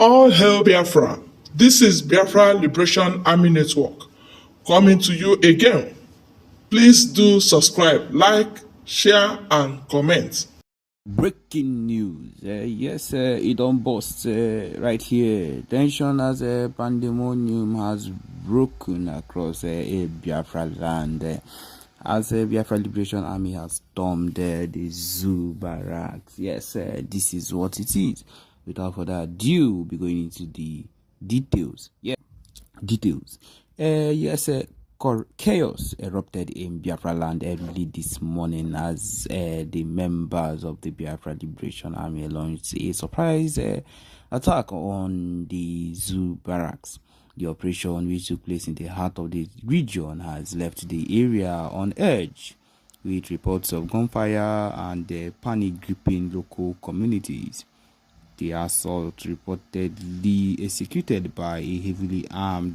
All hail Biafra. This is Biafra Liberation Army Network coming to you again. Please do subscribe, like, share, and comment. Breaking news. Yes, it don't bust right here. Tension as a pandemonium has broken across Biafra land. As Biafra Liberation Army has stormed the zoo barracks. Yes, this is what it is. Without further ado, we'll be going into the details. Yeah, details. Yes, chaos erupted in Biafra land early this morning as the members of the Biafra Liberation Army launched a surprise attack on the zoo barracks. The operation, which took place in the heart of the region, has left the area on edge, with reports of gunfire and panic gripping local communities. The assault, reportedly executed by a heavily armed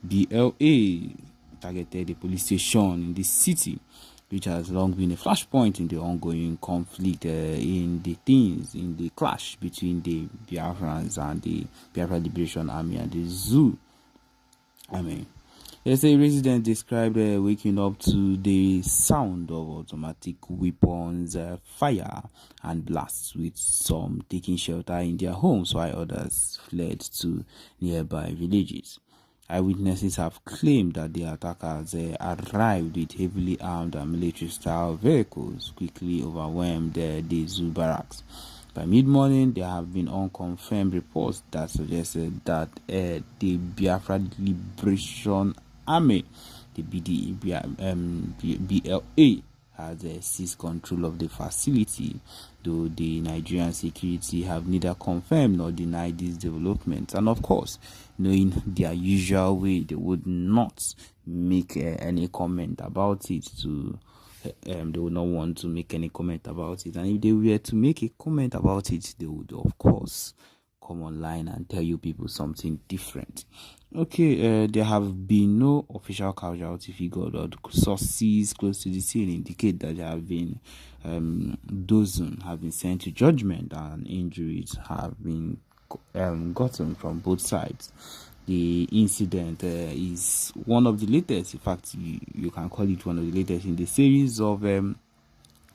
BLA, targeted a police station in the city, which has long been a flashpoint in the ongoing conflict in the clash between the Biafrans and the Biafra Liberation Army and the zoo. There's a resident described waking up to the sound of automatic weapons, fire, and blasts, with some taking shelter in their homes while others fled to nearby villages. Eyewitnesses have claimed that the attackers arrived with heavily armed and military-style vehicles, quickly overwhelmed the zoo barracks. By mid-morning, there have been unconfirmed reports that suggested that the Biafra Liberation Army, the BLA, has seized control of the facility, though the Nigerian security have neither confirmed nor denied these developments. And of course, knowing their usual way, they would not make any comment about it. They would not want to make any comment about it, and if they were to make a comment about it, they would of course come online and tell you people something different. Okay, there have been no official casualty figure, or sources close to the scene indicate that there have been dozens have been sent to judgment and injuries have been gotten from both sides. The incident is one of the latest, in fact, you can call it one of the latest in the series of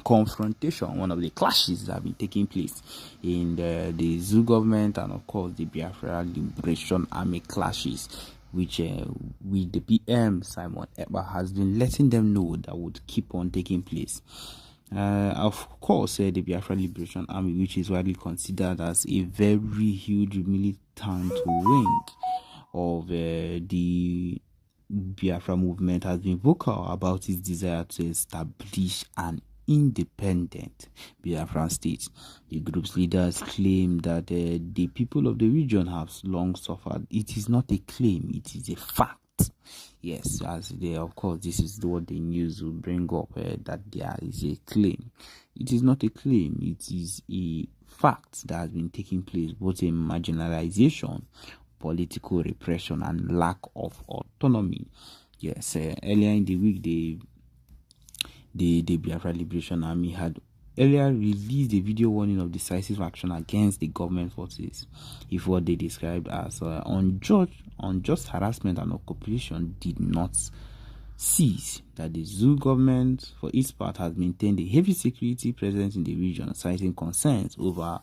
confrontation, one of the clashes that have been taking place in the zoo government and of course the Biafra Liberation Army clashes, which with the PM Simon Ekpa has been letting them know that would keep on taking place. Of course, the Biafra Liberation Army, which is widely considered as a very huge militant wing of the Biafra movement, has been vocal about its desire to establish an independent Biafran state. The group's leaders claim that the people of the region have long suffered. It is not a claim, it is a fact. Yes, as they, of course, this is what the news will bring up, that there is a claim. It is not a claim, it is a fact that has been taking place, both in marginalization, political repression, and lack of autonomy. Yes, earlier in the week, the Biafra Liberation Army had earlier released a video warning of decisive action against the government forces if what they described as unjust harassment and occupation did not cease. That the zoo government, for its part, has maintained a heavy security presence in the region, citing concerns over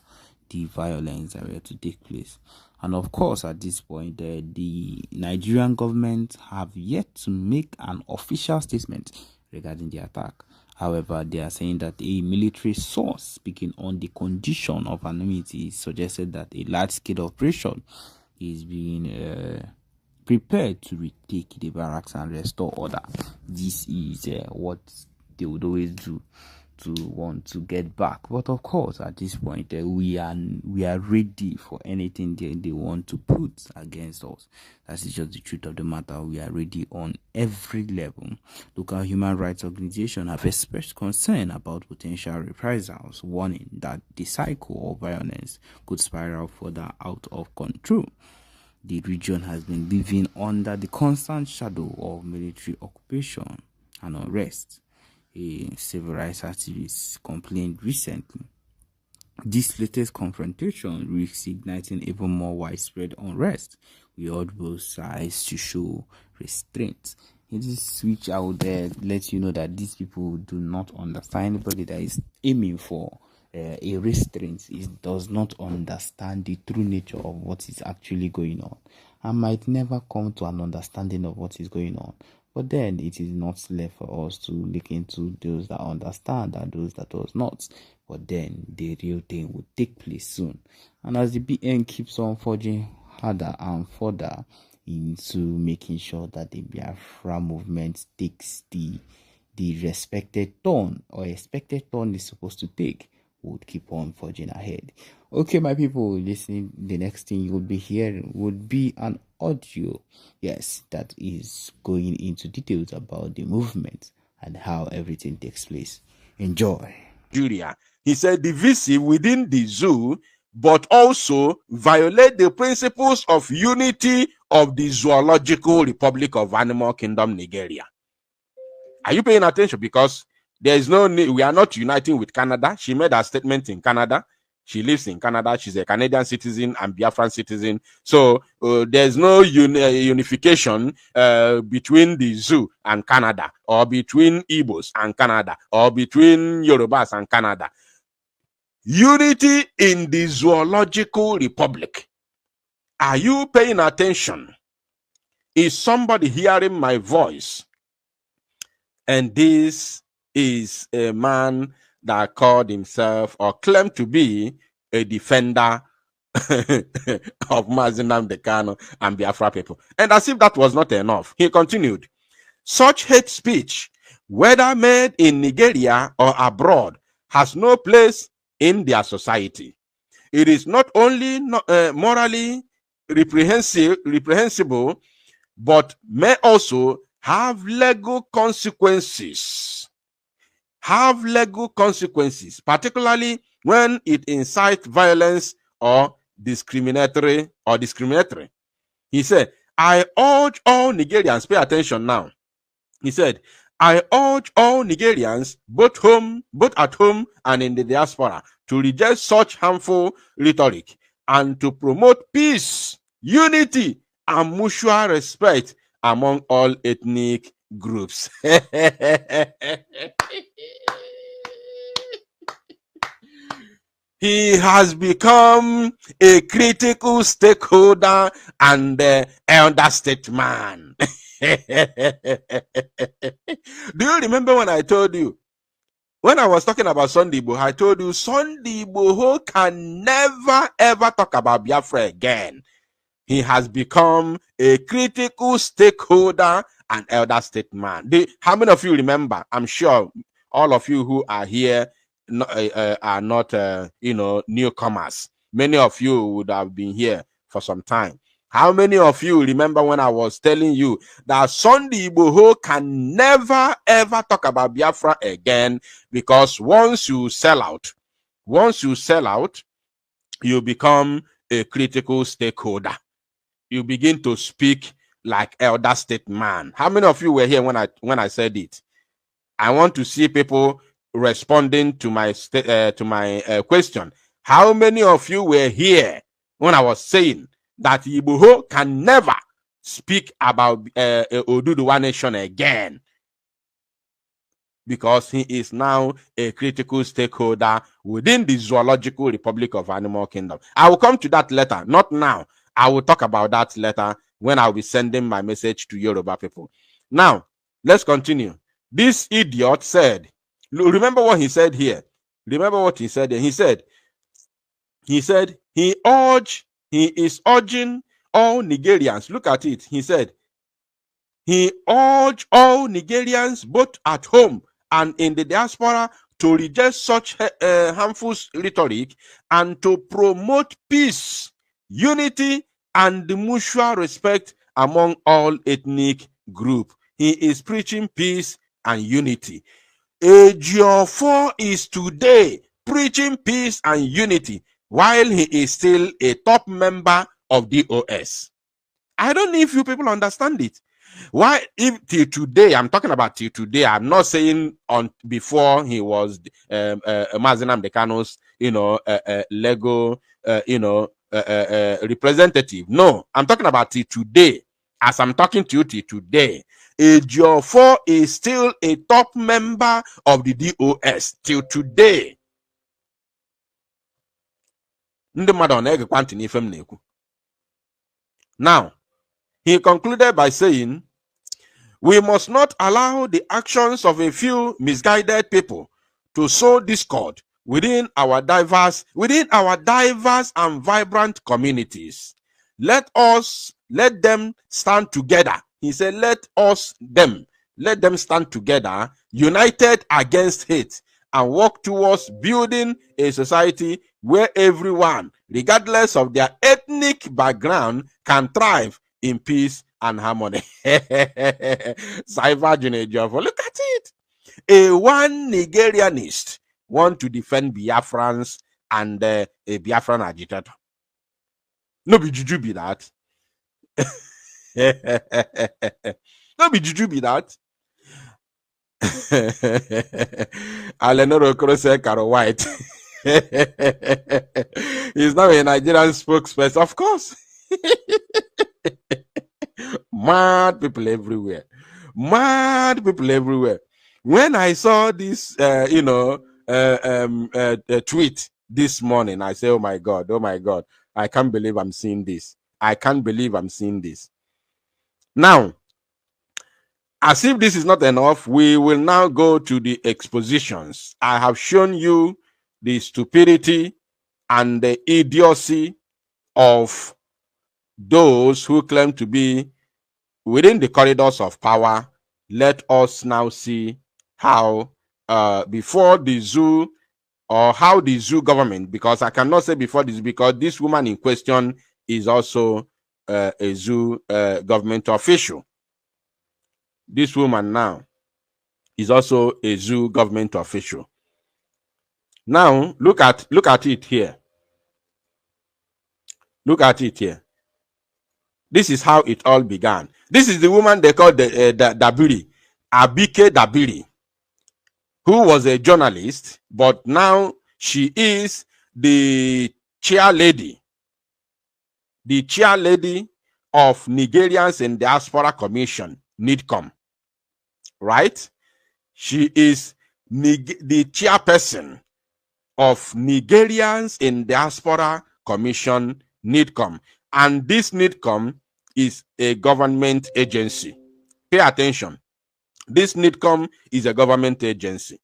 the violence that were to take place. And of course, at this point, the Nigerian government have yet to make an official statement regarding the attack. However, they are saying that a military source speaking on the condition of anonymity suggested that a large-scale operation is being prepared to retake the barracks and restore order. This is what they would always do to want to get back. But of course, at this point, we are ready for anything they want to put against us. That is just the truth of the matter. We are ready on every level. Local human rights organizations have expressed concern about potential reprisals, warning that the cycle of violence could spiral further out of control. The region has been living under the constant shadow of military occupation and unrest. A civil rights activist complained recently This latest confrontation risks igniting even more widespread unrest. We urge both sides to show restraint. In this switch out there, let you know that these people do not understand. Anybody that is aiming for a restraint does not understand the true nature of what is actually going on, and might never come to an understanding of what is going on. But then it is not left for us to look into those that understand and those that does not. But then the real thing will take place soon. And as the BN keeps on forging harder and further into making sure that the Biafra movement takes the respected turn or expected turn is supposed to take, would keep on forging ahead. Okay, my people listening, the next thing you will be hearing would be an audio, yes, that is going into details about the movement and how everything takes place. Enjoy. Nigeria. He said the VC within the zoo, but also violate the principles of unity of the Zoological Republic of Animal Kingdom, Nigeria. Are you paying attention? Because there is no need, we are not uniting with Canada. She made a statement in Canada. She lives in Canada. She's a Canadian citizen and Biafran citizen. So there's no unification between the zoo and Canada, or between Igbos and Canada, or between Yorubas and Canada. Unity in the Zoological Republic. Are you paying attention? Is somebody hearing my voice? And this is a man that called himself or claimed to be a defender of Mazi Nnamdi Kanu and Biafra people. And as if that was not enough, he continued, such hate speech, whether made in Nigeria or abroad, has no place in their society. It is not only morally reprehensible, but may also have legal consequences. Have legal consequences, particularly when it incites violence or discriminatory. He said, I urge all Nigerians, pay attention now. He said, I urge all Nigerians, both at home and in the diaspora, to reject such harmful rhetoric and to promote peace, unity, and mutual respect among all ethnic groups. He has become a critical stakeholder and elder statesman. Do you remember when I told you, when I was talking about Sunday Igboho, I told you Sunday Igboho can never ever talk about Biafra again. He has become a critical stakeholder and elder statesman. How many of you remember? I'm sure all of you who are here are not newcomers. Many of you would have been here for some time. How many of you remember when I was telling you that Sunday Igboho can never ever talk about Biafra again, because once you sell out, you become a critical stakeholder. You begin to speak like elder statesman. How many of you were here when I said it? I want to see people responding to my question. How many of you were here when I was saying that Igboho can never speak about Oduduwa Nation again, because he is now a critical stakeholder within the Zoological Republic of Animal Kingdom? I will come to that later, not now. I will talk about that later when I'll be sending my message to Yoruba people. Now, let's continue. This idiot said, remember what he said here. Remember what he said here. He said he is urging all Nigerians. Look at it. He said he urged all Nigerians, both at home and in the diaspora, to reject such harmful rhetoric and to promote peace, unity, and mutual respect among all ethnic groups. He is preaching peace and unity. Ejiofor is today preaching peace and unity while he is still a top member of DOS. I don't know if you people understand it. Why, if till today, I'm talking about till today, I'm not saying on before he was Mazi Nnamdi Kanu's legal, representative. No, I'm talking about it today. As I'm talking to you today, Ejiofor is still a top member of the DOS till today. Now, he concluded by saying, we must not allow the actions of a few misguided people to sow discord within our diverse and vibrant communities. Let them stand together. He said, let them stand together, united against hate, and work towards building a society where everyone, regardless of their ethnic background, can thrive in peace and harmony. Cyber Ejiofor, look at it. A one Nigerianist want to defend Biafrans and a Biafran agitator. No be juju be that. No be juju be that. Alenoro Krose Caro White. He's now a Nigerian spokesperson, of course. Mad people everywhere. Mad people everywhere. When I saw this, tweet this morning, I say, oh my God, I can't believe I'm seeing this. I can't believe I'm seeing this. Now, as if this is not enough, we will now go to the expositions. I have shown you the stupidity and the idiocy of those who claim to be within the corridors of power. Let us now see how before the zoo, or how the zoo government, because I cannot say before this, because this woman in question is also a zoo government official. This woman now is also a zoo government official. Now look at it here. Look at it here. This is how it all began. This is the woman they call the Dabiri, Abike Dabiri, who was a journalist, but now she is the chair lady of Nigerians in Diaspora Commission, NIDCOM, right? She is the chairperson of Nigerians in Diaspora Commission, NIDCOM. And this NIDCOM is a government agency. Pay attention. This NIDCOM is a government agency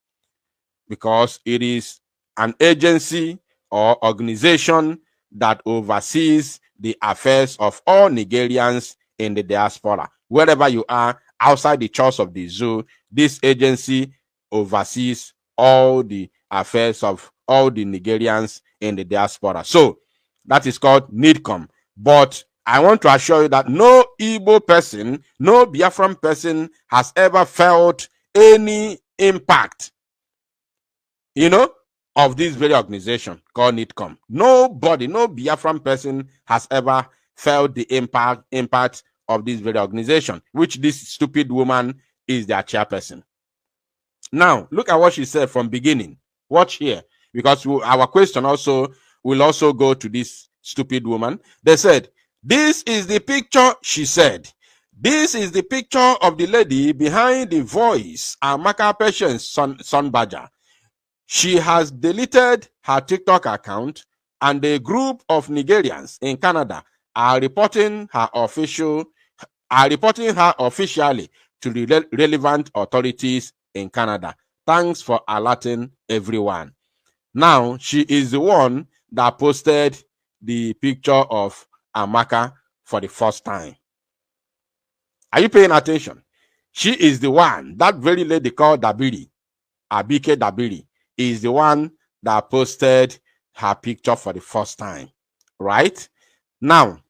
because it is an agency or organization that oversees the affairs of all Nigerians in the diaspora. Wherever you are, outside the church of the zoo, this agency oversees all the affairs of all the Nigerians in the diaspora. So that is called NIDCOM. But I want to assure you that no Igbo person, no Biafran person has ever felt any impact, of this very organization called NIDCOM. Nobody, no Biafran person has ever felt the impact of this very organization, which this stupid woman is their chairperson. Now, look at what she said from beginning. Watch here, because our question will also go to this stupid woman. They said, this is the picture, she said. This is the picture of the lady behind the voice, Amaka Patience Son Badger. She has deleted her TikTok account, and a group of Nigerians in Canada are reporting her officially to the relevant authorities in Canada. Thanks for alerting everyone. Now, she is the one that posted the picture of Amaka for the first time. Are you paying attention? She is the one, that very lady called Dabiri, Abike Dabiri, is the one that posted her picture for the first time, right? Now,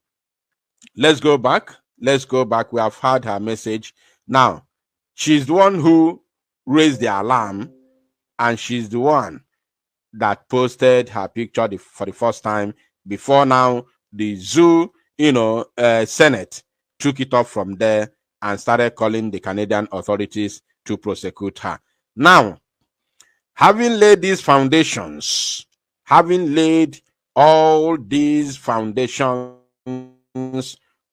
let's go back. We have heard her message. Now, she's the one who raised the alarm, and she's the one that posted her picture for the first time. Before now, the zoo, Senate took it up from there and started calling the Canadian authorities to prosecute her. Now, having laid these foundations, Having laid all these foundations,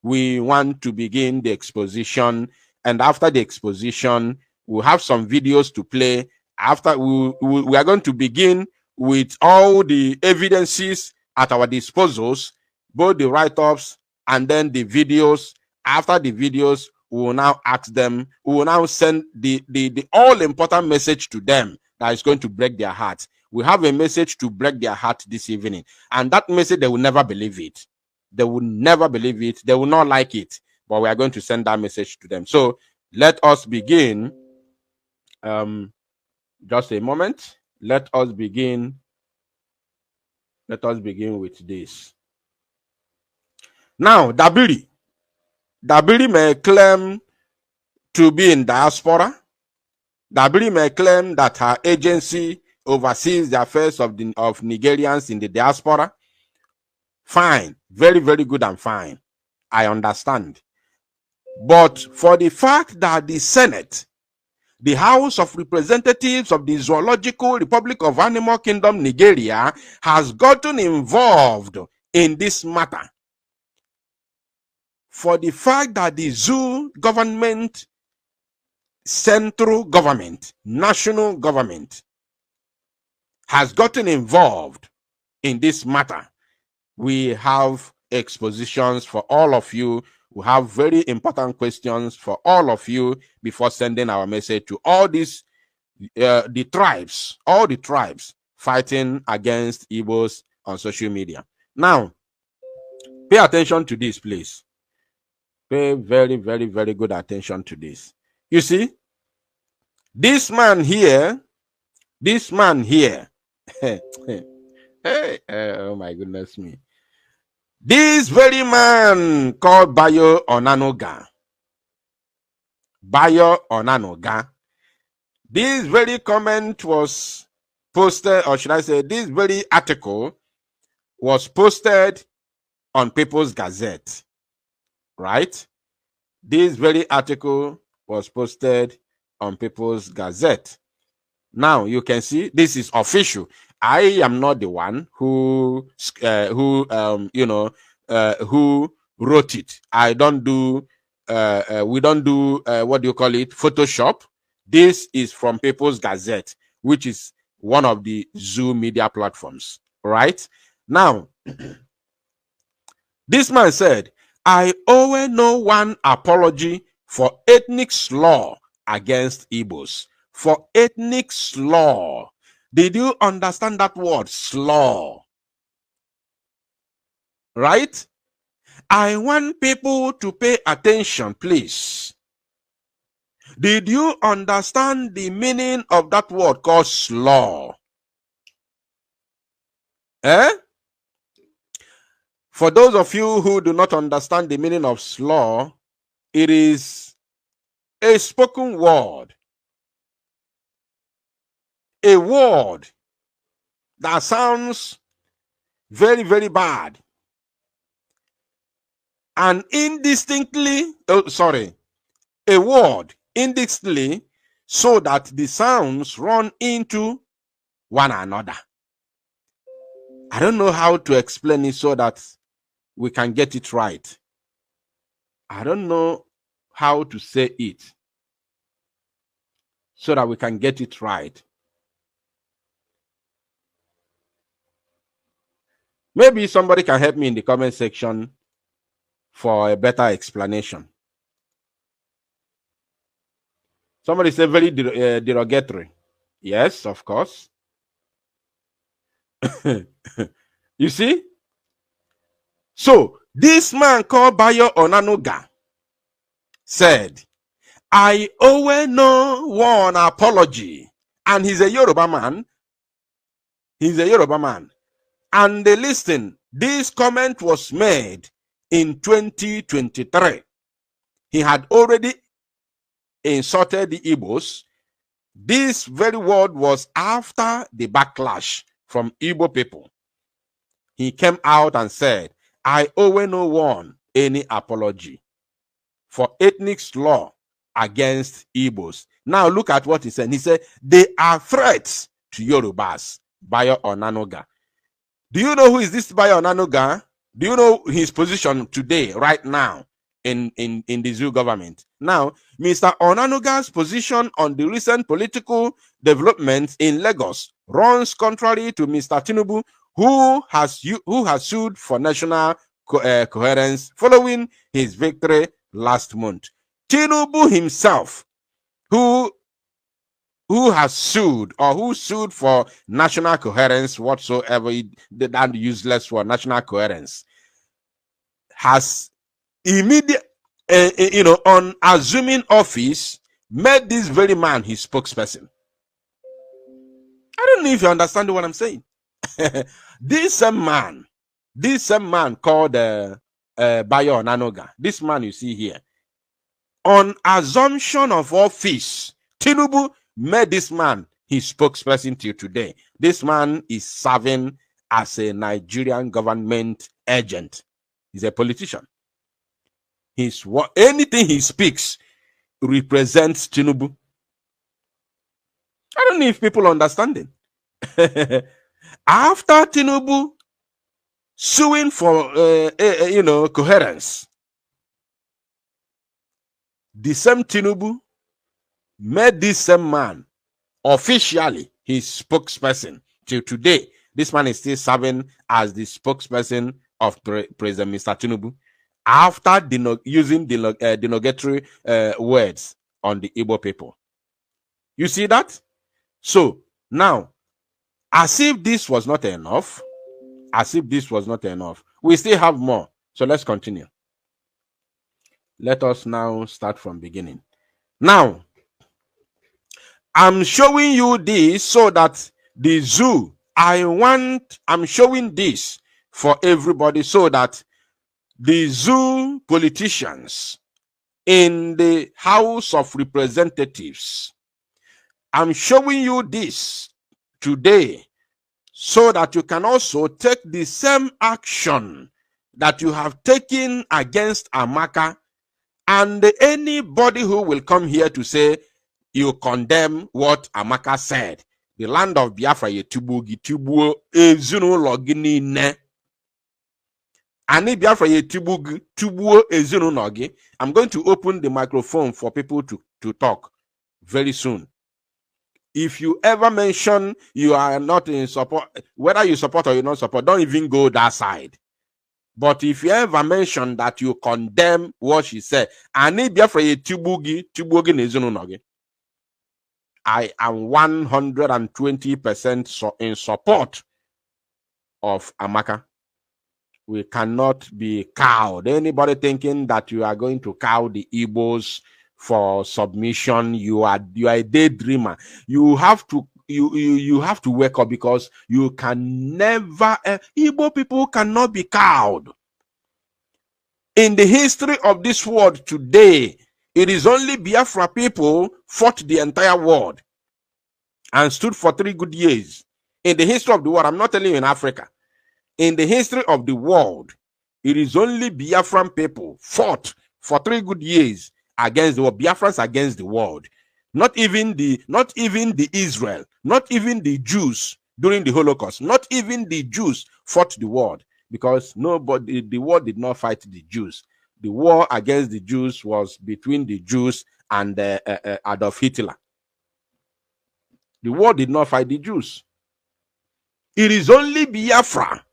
we want to begin the exposition. And after the exposition, we'll have some videos to play. After we are going to begin with all the evidences at our disposals, both the write-ups and then the videos. After the videos, we will now ask them, we will now send the all-important message to them that is going to break their hearts. We have a message to break their heart this evening. And that message, they will never believe it. They will never believe it. They will not like it. But we are going to send that message to them. So let us begin. Just a moment. Let us begin. Let us begin with this. Now, Dabiri may claim to be in diaspora. Dabiri may claim that her agency oversees the affairs of Nigerians in the diaspora. Fine. Very, very good and fine. I understand. But for the fact that the Senate, the House of Representatives of the Zoological Republic of Animal Kingdom, Nigeria, has gotten involved in this matter, for the fact that the zoo government, central government, national government has gotten involved in this matter, we have expositions for all of you. We have very important questions for all of you before sending our message to all these, the tribes, all the tribes fighting against Igbos on social media. Now, pay attention to this, please. Pay very, very, very good attention to this. You see, this man here, hey, oh my goodness me. This very man called Bayo Onanoga. This very comment was posted, or should I say, this very article was posted on People's Gazette. Right? This very article was posted on People's Gazette. Now you can see this is official. I am not the one who wrote it. I don't do we don't do what do you call it, Photoshop. This is from People's Gazette, which is one of the zoo media platforms. Right? Now, this man said, I owe no one apology for ethnic slur against Igbos. For ethnic slur. Did you understand that word, slur? Right? I want people to pay attention, please. Did you understand the meaning of that word called slur? For those of you who do not understand the meaning of slur, it is a spoken word. A word that sounds very, very bad. And indistinctly, a word indistinctly, so that the sounds run into one another. I don't know how to explain it so that we can get it right. I don't know how to say it so that we can get it right. Maybe somebody can help me in the comment section for a better explanation. Somebody said very derogatory. Yes, of course. You see? So, this man called Bayo Onanoga said, I owe no one apology. And he's a Yoruba man. And listen, this comment was made in 2023. He had already insulted the Igbos. This very word was after the backlash from Igbo people. He came out and said, I owe no one any apology for ethnic slur against Igbos. Now look at what he said. He said, they are threats to Yorubas. Bayo Onanoga. Do you know who is this Bayo Onanuga? Do you know his position today, right now, in the zoo government? Now, Mr. Onanuga's position on the recent political developments in Lagos runs contrary to Mr. Tinubu, who has sued for national coherence following his victory last month. Tinubu himself, who has sued, or who sued for national coherence whatsoever, that useless for national coherence, has immediate, on assuming office, made this very man his spokesperson. I don't know if you understand what I'm saying. This same man called Bayo Onanuga, this man you see here, on assumption of office, Tinubu made this man his spokesperson till today. This man is serving as a Nigerian government agent. He's a politician. Anything he speaks represents Tinubu. I don't know if people understand it. After Tinubu suing for coherence, the same Tinubu made this same man officially his spokesperson till today. This man is still serving as the spokesperson of President Mr. Tinubu after using derogatory words on the Igbo people. You see that? So now, as if this was not enough, we still have more. So let's continue. Let us now start from beginning. Now, I'm showing you this so that the zoo, I'm showing this for everybody so that the zoo politicians in the House of Representatives, I'm showing you this today so that you can also take the same action that you have taken against Amaka, and anybody who will come here to say you condemn what Amaka said. The land of Biafra yetubuo ezinụlọ gị niile. Ani Biafra yetubuo ezinụlọ gị. I'm going to open the microphone for people to talk very soon. If you ever mention you are not in support, whether you support or you not support, don't even go that side. But if you ever mention that you condemn what she said, I am 120% in support of Amaka. We cannot be cowed. Anybody thinking that you are going to cow the Igbos for submission, you are a daydreamer. You have to wake up, because you can never, Igbo people cannot be cowed. In the history of this world today, it is only Biafra people fought the entire world and stood for 3 good years. In the history of the world, I'm not telling you in Africa. In the history of the world, it is only Biafran people fought for 3 good years against the world, Biafrans against the world. Not even the Israel, not even the Jews during the Holocaust, not even the Jews fought the world, because the war did not fight the Jews. The war against the Jews was between the Jews and Adolf Hitler. The war did not fight the Jews. It is only Biafra.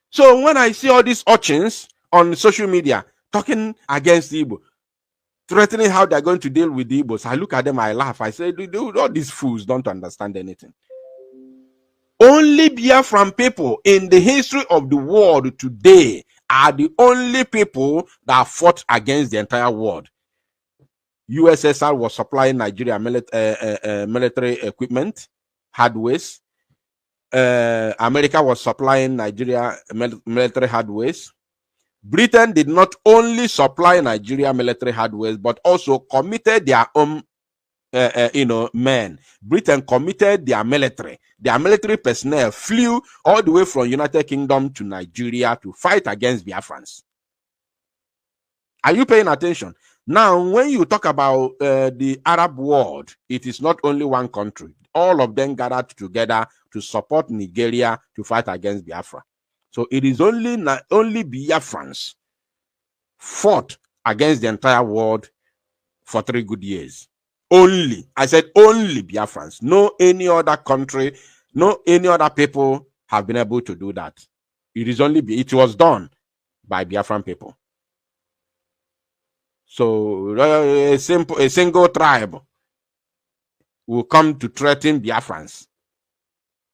So when I see all these urchins on social media talking against the Igbo, threatening how they're going to deal with the Igbos, I look at them, I laugh. I say, all these fools don't understand anything. Only Biafran people in the history of the world today are the only people that fought against the entire world. USSR was supplying Nigeria military equipment, hardwares. America was supplying Nigeria military hardwares. Britain did not only supply Nigeria military hardware, but also committed their own, men. Britain committed their military. Their military personnel flew all the way from United Kingdom to Nigeria to fight against Biafrans. Are you paying attention? Now, when you talk about the Arab world, it is not only one country. All of them gathered together to support Nigeria to fight against Biafra. So it is only Biafrans fought against the entire world for 3 good years. Only, I said only Biafrans. No any other country, no any other people have been able to do that. It was done by Biafran people. So a single tribe will come to threaten Biafrans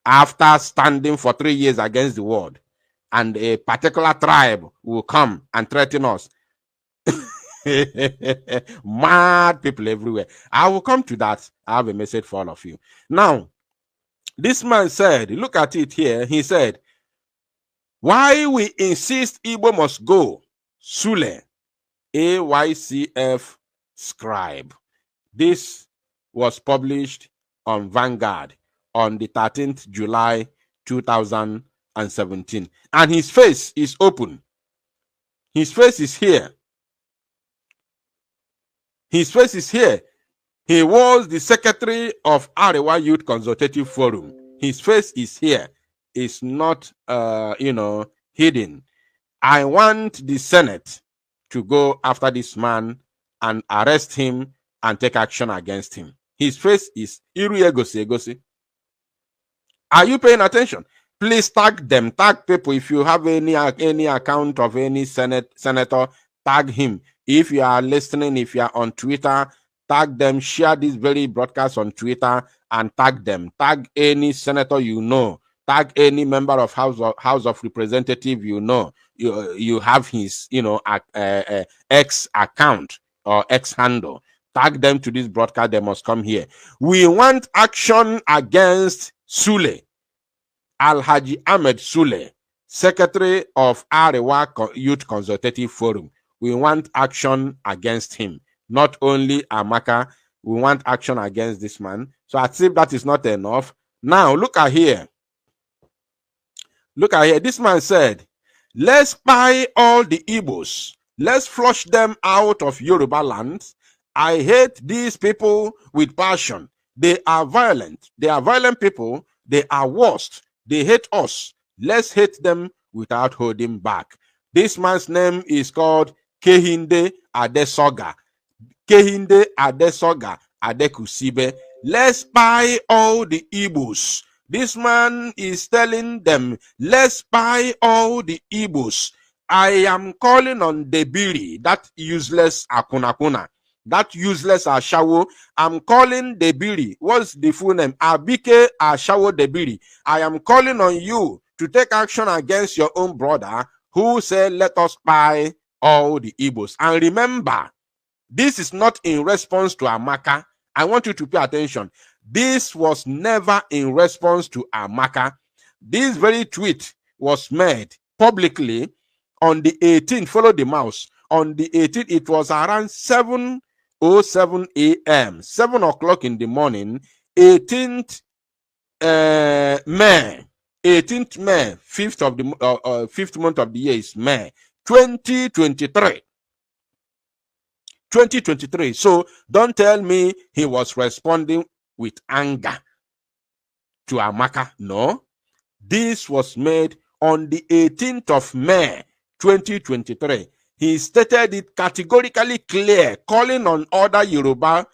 after standing for 3 years against the world, and a particular tribe will come and threaten us. Mad people everywhere. I will come to that. I have a message for all of you. Now, this man said, look at it here. He said, why we insist Igbo must go? Sule, AYCF scribe. This was published on Vanguard on the 13th July 2017. And his face is open. His face is here. His face is here. He was the secretary of Arewa Youth Consultative Forum. His face is here. It's not, hidden. I want the Senate to go after this man and arrest him and take action against him. His face is Iru. Are you paying attention? Please tag them. Tag people. If you have any account of any senator, tag him. If you are listening, if you are on Twitter, tag them. Share this very broadcast on Twitter and tag them. Tag any senator you know. Tag any member of House of Representative you know. You have his X account or X handle. Tag them to this broadcast. They must come here. We want action against Sule, Alhaji Ahmed Sule, Secretary of Arewa Youth Consultative Forum. We want action against him. Not only Amaka, we want action against this man. So as if that is not enough. Now look at here. Look at here. This man said, let's buy all the Igbos. Let's flush them out of Yoruba land. I hate these people with passion. They are violent. They are violent people. They are worst. They hate us. Let's hate them without holding back. This man's name is called Kehinde Adesoga. Kehinde Adesoga Adekusibe. Let's buy all the Igbos. This man is telling them, let's buy all the Igbos. I am calling on Debiri, that useless Akunakuna, that useless Ashawo. I'm calling Debiri. What's the full name? Abike Ashawo Debiri. I am calling on you to take action against your own brother who said, let us buy all the Igbos. And remember, this is not in response to Amaka. I want you to pay attention. This was never in response to Amaka. This very tweet was made publicly on the 18th. Follow the mouse. On the 18th, it was around 7:07 a.m. 7 o'clock in the morning. 18th May. 18th May. 5th month of the year is May 2023. 2023. So don't tell me he was responding with anger to Amaka. No. This was made on the 18th of May 2023. He stated it categorically clear, calling on other Yoruba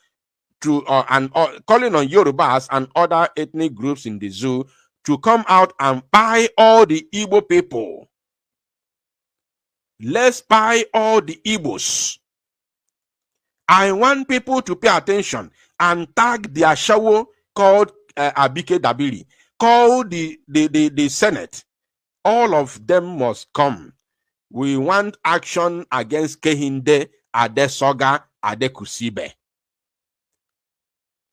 to calling on Yorubas and other ethnic groups in the zoo to come out and buy all the Igbo people. Let's buy all the Igbos. I want people to pay attention and tag the Ashawo called Abike Dabiri. Call the Senate. All of them must come. We want action against Kehinde Adesoga Adekusibe.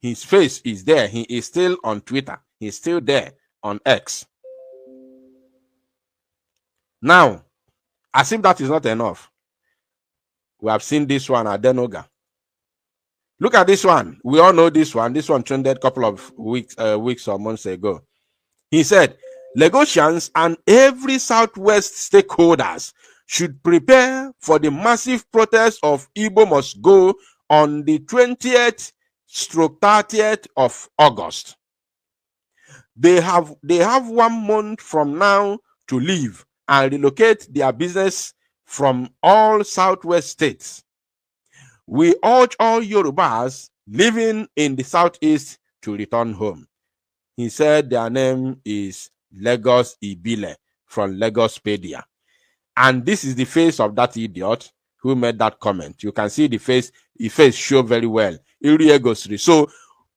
His face is there. He is still on Twitter. He's still there on X. Now, as if that is not enough, we have seen this one, Adenoga. Look at this one. We all know this one. This one trended a couple of weeks or months ago. He said, Lagosians and every Southwest stakeholders should prepare for the massive protest of Igbo Must Go on the 20th/30th of August. They have 1 month from now to leave. and relocate their business from all southwest states. We urge all Yorubas living in the southeast to return home. He said their name is Lagos Ibile from Lagospedia. And this is the face of that idiot who made that comment. You can see the face show very well. Iriegosri. So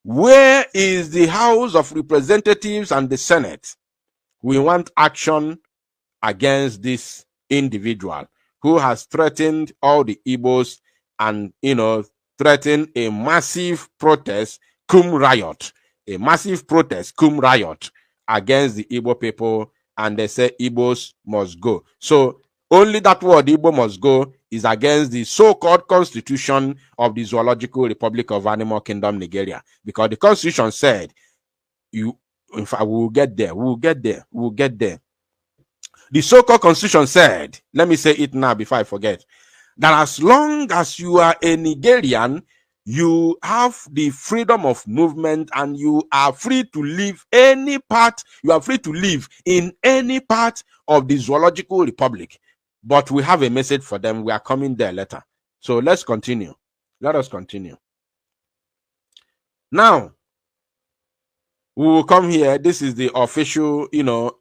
where is the House of Representatives and the Senate? We want action against this individual who has threatened all the Igbos and, threatened a massive protest, a massive protest, riot against the Igbo people, and they say Igbos must go. So only that word Igbo must go is against the so-called constitution of the Zoological Republic of Animal Kingdom, Nigeria, because the constitution said, in fact, we'll get there. The so-called constitution said, let me say it now before I forget, that as long as you are a Nigerian, you have the freedom of movement and you are free to live in any part of the Zoological Republic. But we have a message for them. We are coming there later. So let's continue. Let us continue. Now, we will come here. This is the official,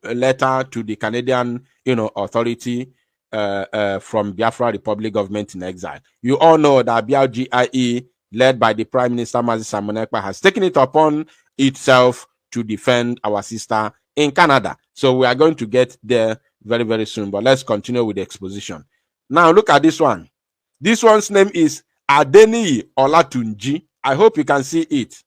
letter to the Canadian, authority from Biafra Republic government in exile. You all know that BLGIE, led by the Prime Minister Mazi Samonekpa, has taken it upon itself to defend our sister in Canada. So we are going to get there very, very soon. But let's continue with the exposition. Now look at this one. This one's name is Adeniyi Olatunji. I hope you can see it.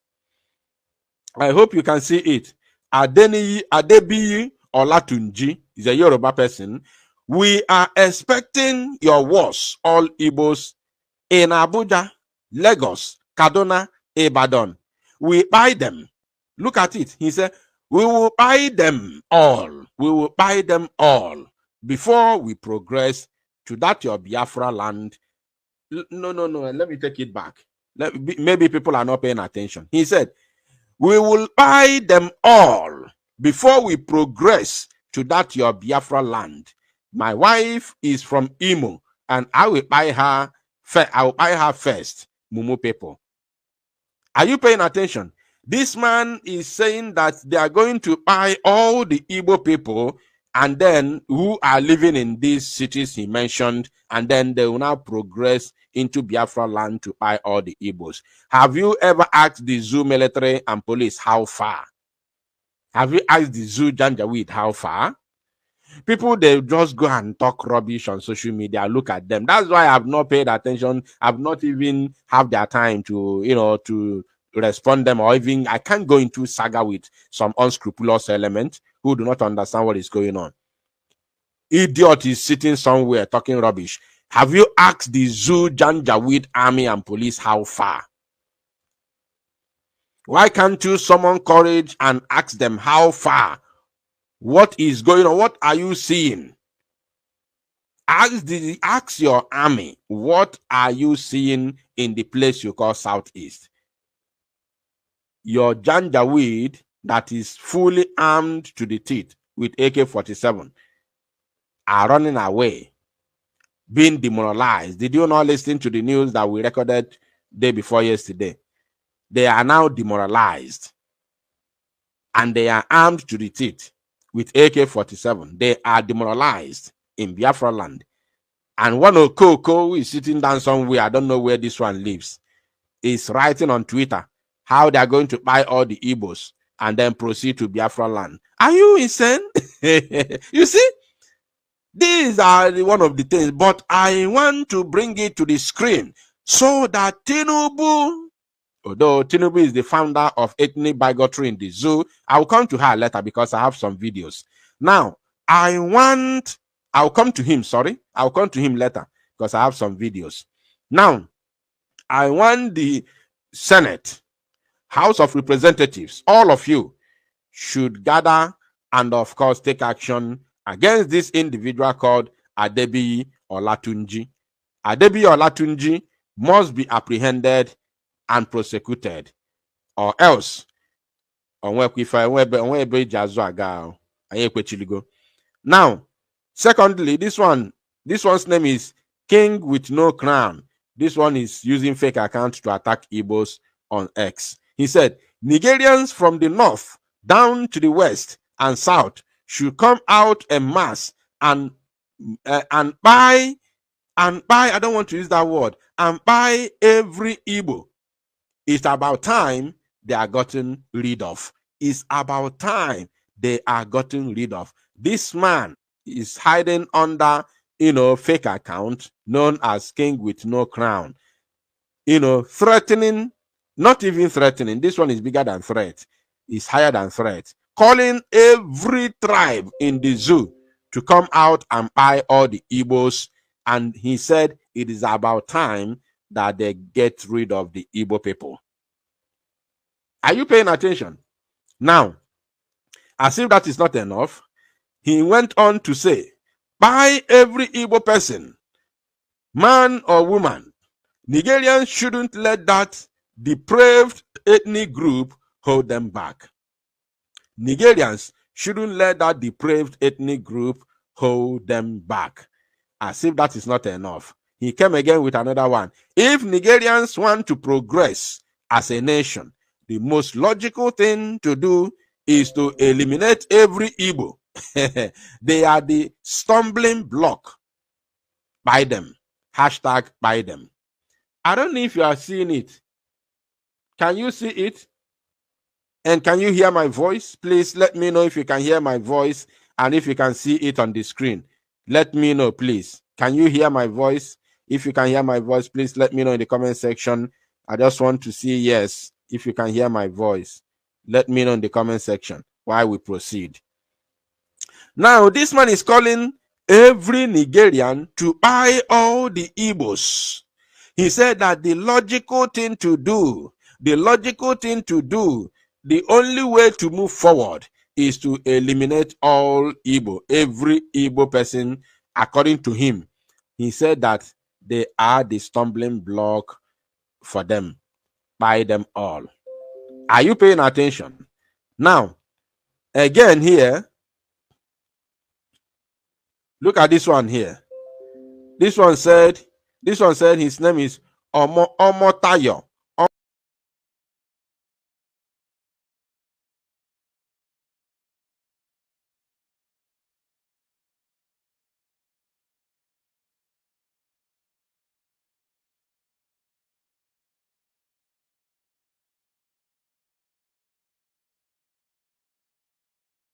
Adeniyi Adebiyi Olatunji is a Yoruba person. We are expecting your words, all Igbos, in Abuja, Lagos, Kaduna, Ibadan. We buy them. Look at it. He said, we will buy them all. We will buy them all before we progress to that your Biafra land. No. Let me take it back. Maybe people are not paying attention. He said, we will buy them all before we progress to that your Biafra land. My wife is from Imo, and I will buy her first, Mumu people. Are you paying attention? This man is saying that they are going to buy all the Igbo people, and then who are living in these cities he mentioned, and then they will now progress into Biafra land to buy all the Igbos. Have you ever asked the zoo military and police how far? Have you asked the zoo Janjaweed how far? People, they just go and talk rubbish on social media. Look at them. That's why I've not paid attention. I've not even have their time to, to respond them, or even I can't go into saga with some unscrupulous element who do not understand what is going on. Idiot is sitting somewhere talking rubbish. Have you asked the zoo Janjaweed army and police how far? Why can't you summon courage and ask them how far? What is going on? What are you seeing? Ask your army, what are you seeing in the place you call Southeast? Your Janjaweed that is fully armed to the teeth with AK-47 are running away, being demoralized. Did you not listen to the news that we recorded day before yesterday? They are now demoralized, and they are armed to the teeth with AK-47. They are demoralized in Biafra land. And one Okoko who is sitting down somewhere, I don't know where this one lives, is writing on Twitter how they are going to buy all the Igbos and then proceed to Biafra land. Are you insane? You see? These are one of the things, but I want to bring it to the screen so that Tinubu, although Tinubu is the founder of ethnic bigotry in the zoo, I will come to her later because I have some videos. Now, I'll come to him later because I have some videos. Now, I want the Senate, House of Representatives, all of you should gather and, of course, take action against this individual called Adebiyi Olatunji. Adebiyi Olatunji must be apprehended and prosecuted, or else now Secondly, this one's name is King with No Crown. This one is using fake account to attack Igbos on X. He said, Nigerians from the north down to the west and south should come out en masse and buy, I don't want to use that word, and buy every Igbo. It's about time they are gotten rid of. It's about time they are gotten rid of. This man is hiding under, fake account known as King with No Crown. Threatening, not even threatening. This one is bigger than threat. It's higher than threat. Calling every tribe in the zoo to come out and buy all the Igbos. And he said it is about time that they get rid of the Igbo people. Are you paying attention? Now, as if that is not enough, he went on to say, by every Igbo person, man or woman, Nigerians shouldn't let that depraved ethnic group hold them back. Nigerians shouldn't let that depraved ethnic group hold them back. As if that is not enough, he came again with another one. If Nigerians want to progress as a nation, the most logical thing to do is to eliminate every Igbo. They are the stumbling block. Buy them. Hashtag buy them. I don't know if you are seeing it. Can you see it? And can you hear my voice? Please let me know if you can hear my voice and if you can see it on the screen. Let me know, please. Can you hear my voice? If you can hear my voice, please let me know in the comment section. I just want to see yes, if you can hear my voice. Let me know in the comment section while we proceed. Now, this man is calling every Nigerian to buy all the Igbos. He said that the logical thing to do, the only way to move forward is to eliminate all Igbo, every Igbo person, according to him. He said that they are the stumbling block for them. Buy them all. Are you paying attention? Now, again here, look at this one here. This one said his name is Omotayo.